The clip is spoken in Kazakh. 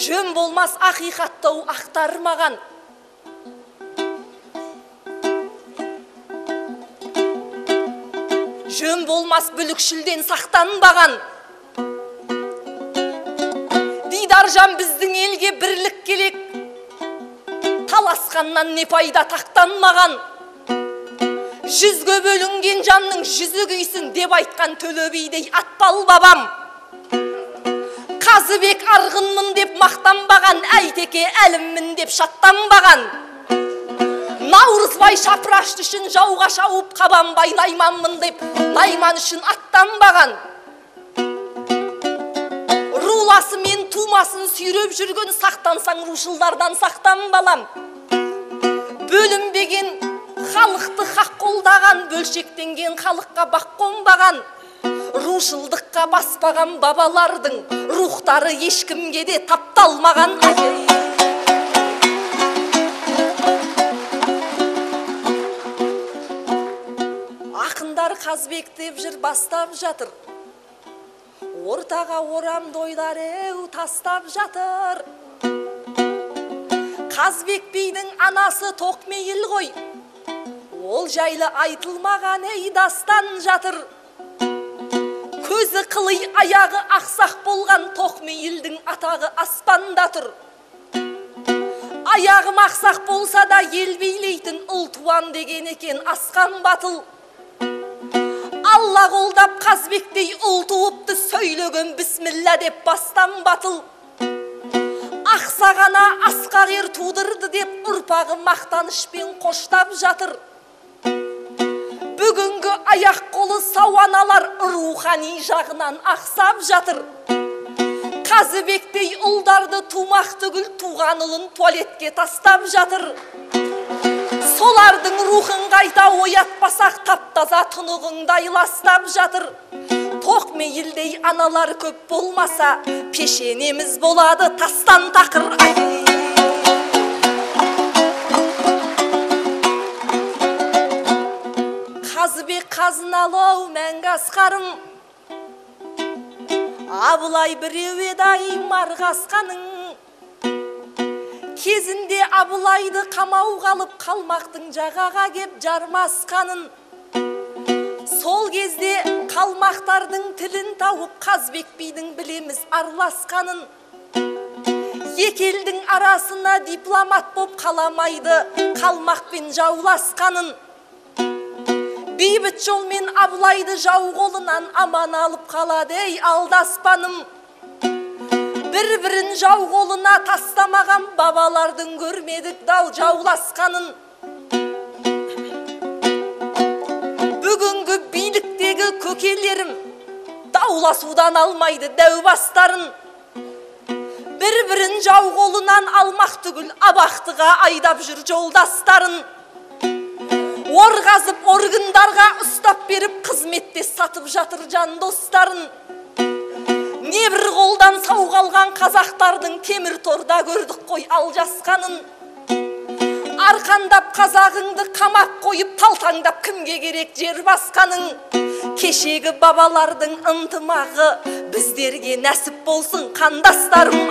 жөн болмас ақиқаттау ақтармаған. Жөн болмас бүлікшілден сақтанбаған. Дидаржан біздің елге бірлік келек, таласқаннан не пайда тақтанмаған. Жүзге бөлінген жанның жүзі күйсін деп айтқан Төле бидей атпал бабам. Қазыбек арғынмын деп мақтанбаған, Әйтеке әліммін деп шаттанбаған. Наурызбай шапырашты үшін жауға шауып, Қабанбай Найманмын деп Найман үшін аттанбаған. Руласы мен тумасын сүйреп жүрген, сақтансаң рушылдардан сақтан балам. Бөлінбеген халықты хақ қолдаған, бөлшектенген халыққа бақ қонбаған. Рушылдыққа баспаған бабалардың рухтары ешкімге де тапталмаған. Ақындар Қазбек деп жыр бастап жатыр, ортаға орам дойлар еу тастап жатыр. Қазбек бидің анасы Тоқмейіл ғой, ол жайлы айтылмаған ей дастан жатыр. Көзі қылый, аяғы ақсақ болған Тоқмейілдің атағы аспанда тұр. Аяғым ақсақ болса да ел билейтін ұл туам деген екен асқан батыл. Алла қолдап Қазбектей ұл туыпты, сөйлеген бісміллә деп бастан батыл. Ақсағана асқақ ер тудырды деп ұрпағы мақтанышпен қоштап жатыр. Бүгінгі аяқ қолы сауаналар рухани жағынан ақсап жатыр. Қазыбектей ұлдарды тумақ түгіл туған ұлын туалетке тастап жатыр. Солардың рухын қайта оятпасақ таптаза тұнығыңдай ластап жатыр. Тоқмейілдей аналар көп болмаса, пешенеміз болады тастан тақыр. Қазыбек қазыналау мәңгі асқарым, Абылай біреу еді марғасқаның. Кезінде Абылайды қамау қалып, қалмақтың жағаға кеп жармасқанын. Сол кезде қалмақтардың тілін тауып, Қазбек бидің білеміз арласқанын. Екі елдің арасына дипломат боп қаламайды, қалмақпен жауласқанын. Бейбіт жолмен Абылайды жау қолынан аман алып қалады ей алдаспаным. Бір-бірін жау қолына тастамаған бабалардың көрмедік дау жауласқанын. Бүгінгі биліктегі көкелерім дауласудан алмайды дәу бастарын. Бір-бірін жау қолынан алмақ түгіл абақтыға айдап жүр жолдастарын. Орғазып органдарға ұстап беріп, қызметте сатып жатыр жан достарын. Небір қолдан сау қалған қазақтардың темір торда көрдік қой алжасқанын. Арқандап қазағыңды қамап қойып, талтаңдап кімге керек жер басқаның. Кешегі бабалардың ынтымағы біздерге нәсіп болсын қандастарым.